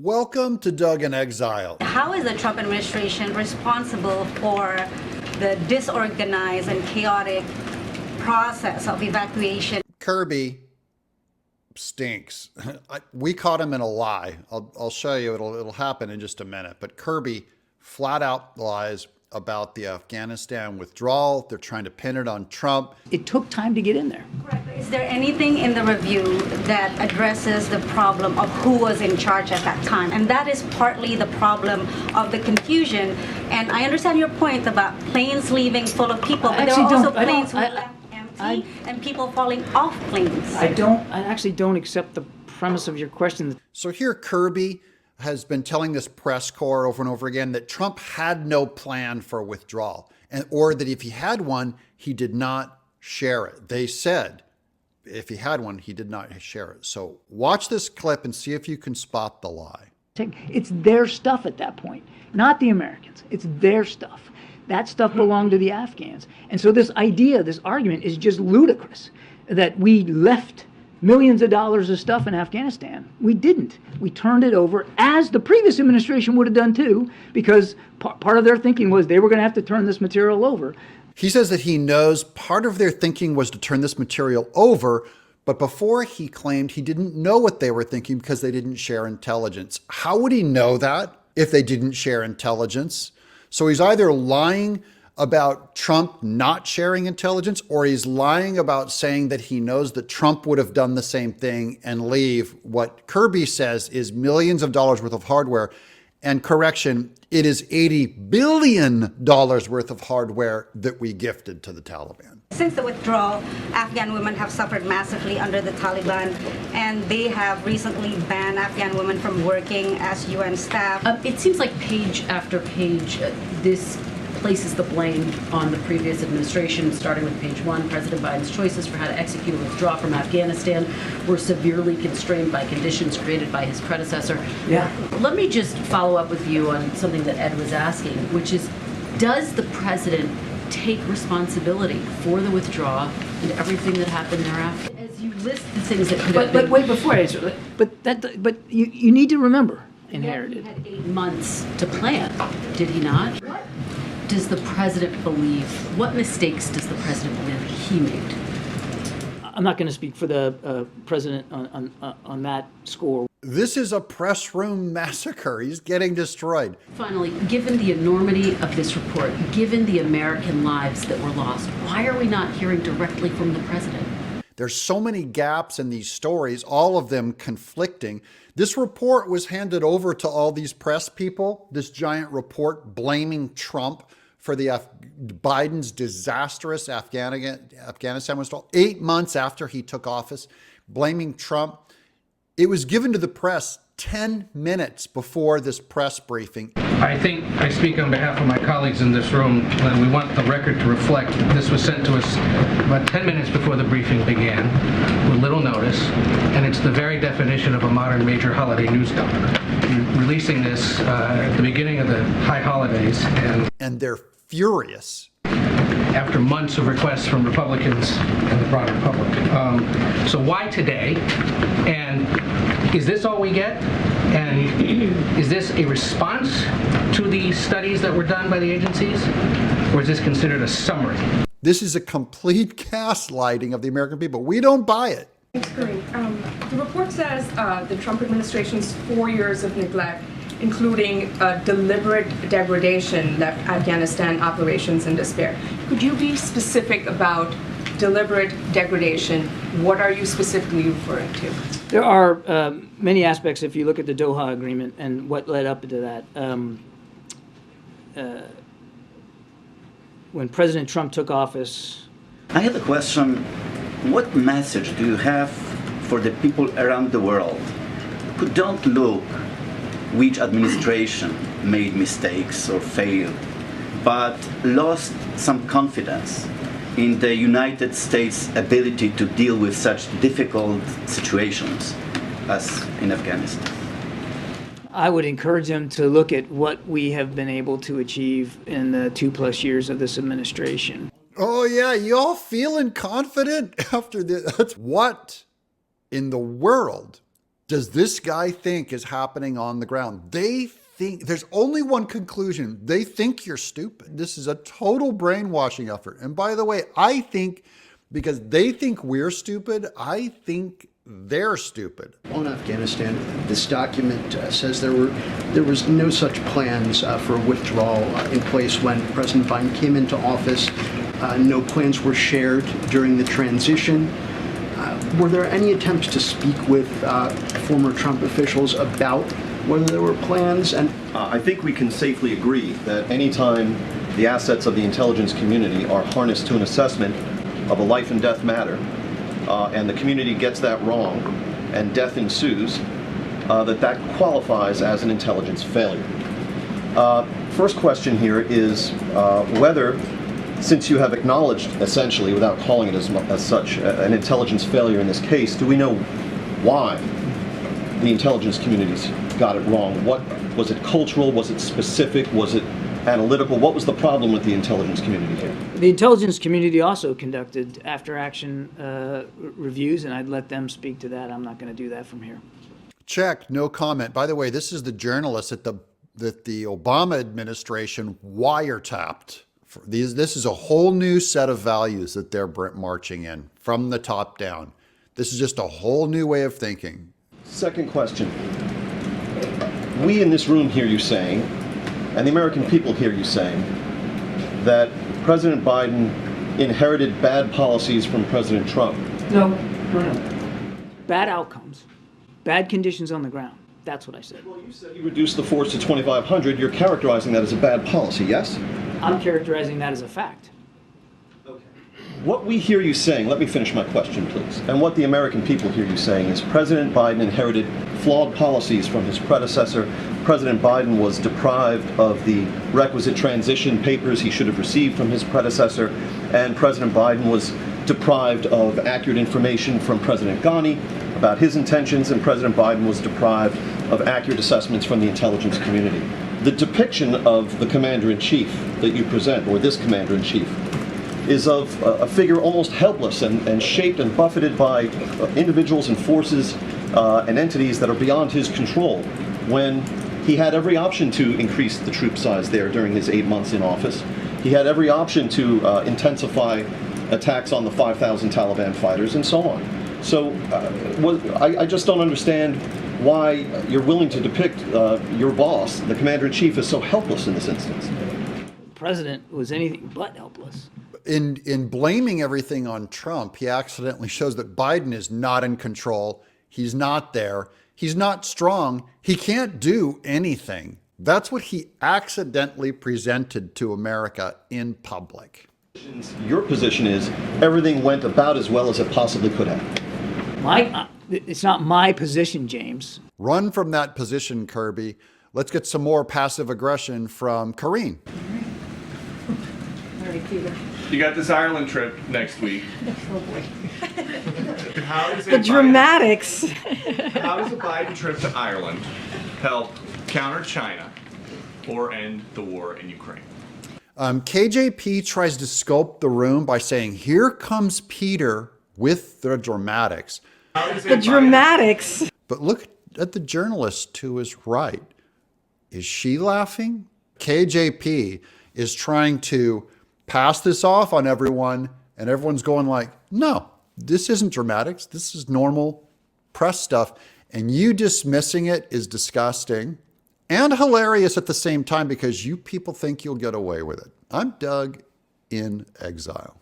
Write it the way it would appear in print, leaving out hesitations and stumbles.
Welcome to Doug in Exile. How is the Trump administration responsible for the disorganized and chaotic process of evacuation? Kirby stinks. We caught him in a lie. I'll show you. It'll happen in just a minute. But Kirby flat out lies about the Afghanistan withdrawal. They're trying to pin it on Trump. It took time to get in there. Correct. Is there anything in the review that addresses the problem of who was in charge at that time? And that is partly the problem of the confusion. And I understand your point about planes leaving full of people, but there are also planes who left empty and people falling off planes. I actually don't accept the premise of your question. So here Kirby has been telling this press corps over and over again that Trump had no plan for withdrawal, or that if he had one, he did not share it. They said if he had one, he did not share it. So watch this clip and see if you can spot the lie. It's their stuff at that point, not the Americans. It's their stuff. That stuff belonged to the Afghans. And so this argument is just ludicrous that we left millions of dollars of stuff in Afghanistan. We didn't. We turned it over, as the previous administration would have done too, because part of their thinking was they were going to have to turn this material over. He says that he knows part of their thinking was to turn this material over, but before he claimed he didn't know what they were thinking because they didn't share intelligence. How would he know that if they didn't share intelligence? So he's either lying about Trump not sharing intelligence, or he's lying about saying that he knows that Trump would have done the same thing and leave what Kirby says is millions of dollars worth of hardware. And correction, it is $80 billion worth of hardware that we gifted to the Taliban. Since the withdrawal, Afghan women have suffered massively under the Taliban, and they have recently banned Afghan women from working as UN staff. It seems like page after page, this places the blame on the previous administration, starting with page 1. President Biden's choices for how to execute a withdrawal from Afghanistan were severely constrained by conditions created by his predecessor. Yeah. Let me just follow up with you on something that Ed was asking, which is, does the president take responsibility for the withdrawal and everything that happened thereafter? As you list the things that could have been... But wait, before I answer, but you need to remember, inherited. He had 8 months to plan, did he not? What does the president believe? What mistakes does the president believe he made? I'm not going to speak for the president on that score. This is a press room massacre. He's getting destroyed. Finally, given the enormity of this report, given the American lives that were lost, why are we not hearing directly from the president? There's so many gaps in these stories, all of them conflicting. This report was handed over to all these press people, this giant report blaming Trump for the Biden's disastrous Afghanistan withdrawal. 8 months after he took office, blaming Trump. It was given to the press 10 minutes before this press briefing. I think I speak on behalf of my colleagues in this room, and we want the record to reflect this was sent to us about 10 minutes before the briefing began, with little notice, and it's the very definition of a modern major holiday news dump. You're releasing this at the beginning of the high holidays, and they're furious. After months of requests from Republicans and the broader public. So why today? And is this all we get? And is this a response to the studies that were done by the agencies? Or is this considered a summary? This is a complete gaslighting of the American people. We don't buy it. Thanks, Kareem. The report says the Trump administration's 4 years of neglect, including deliberate degradation, left Afghanistan operations in despair. Could you be specific about deliberate degradation? What are you specifically referring to? There are many aspects if you look at the Doha Agreement and what led up to that. When President Trump took office... I have a question. What message do you have for the people around the world who don't look which administration made mistakes or failed, but lost some confidence in the United States' ability to deal with such difficult situations as in Afghanistan? I would encourage them to look at what we have been able to achieve in the 2+ years of this administration. Oh yeah, you all feeling confident after this? What in the world does this guy think is happening on the ground? They think there's only one conclusion. They think you're stupid. This is a total brainwashing effort. And by the way, I think because they think we're stupid, I think they're stupid. On Afghanistan, this document says there was no such plans for a withdrawal in place when President Biden came into office. No plans were shared during the transition. Were there any attempts to speak with former Trump officials about whether there were plans? And I think we can safely agree that anytime the assets of the intelligence community are harnessed to an assessment of a life and death matter, and the community gets that wrong, and death ensues, that qualifies as an intelligence failure. First question here is whether, since you have acknowledged, essentially, without calling it as such, an intelligence failure in this case, do we know why the intelligence communities got it wrong? What was it? Cultural? Was it specific? Was it analytical? What was the problem with the intelligence community here? The intelligence community also conducted after-action reviews, and I'd let them speak to that. I'm not going to do that from here. Check, no comment. By the way, this is the journalist that the Obama administration wiretapped. This is a whole new set of values that they're marching in from the top down. This is just a whole new way of thinking. Second question. We in this room hear you saying, and the American people hear you saying, that President Biden inherited bad policies from President Trump. No. Bad outcomes, bad conditions on the ground. That's what I said. Well, you said he reduced the force to 2,500. You're characterizing that as a bad policy, yes? I'm characterizing that as a fact. Okay. What we hear you saying, let me finish my question, please, and what the American people hear you saying is President Biden inherited flawed policies from his predecessor. President Biden was deprived of the requisite transition papers he should have received from his predecessor, and President Biden was deprived of accurate information from President Ghani about his intentions, and President Biden was deprived of accurate assessments from the intelligence community. The depiction of the commander-in-chief that you present, or this commander-in-chief, is of a figure almost helpless and shaped and buffeted by individuals and forces and entities that are beyond his control, when he had every option to increase the troop size there during his 8 months in office. He had every option to intensify attacks on the 5,000 Taliban fighters and so on. So I just don't understand why you're willing to depict your boss, the commander-in-chief, as so helpless in this instance. The president was anything but helpless. In blaming everything on Trump, he accidentally shows that Biden is not in control. He's not there. He's not strong. He can't do anything. That's what he accidentally presented to America in public. Your position is everything went about as well as it possibly could have. It's not my position, James. Run from that position, Kirby. Let's get some more passive aggression from Karine. All right, Peter. You got this Ireland trip next week. Oh boy. The dramatics. How does a Biden trip to Ireland help counter China or end the war in Ukraine? KJP tries to sculpt the room by saying, here comes Peter with the dramatics. The dramatics. But look at the journalist to his right. Is she laughing? KJP is trying to pass this off on everyone, and everyone's going like, no, this isn't dramatics. This is normal press stuff. And you dismissing it is disgusting and hilarious at the same time because you people think you'll get away with it. I'm Doug in exile.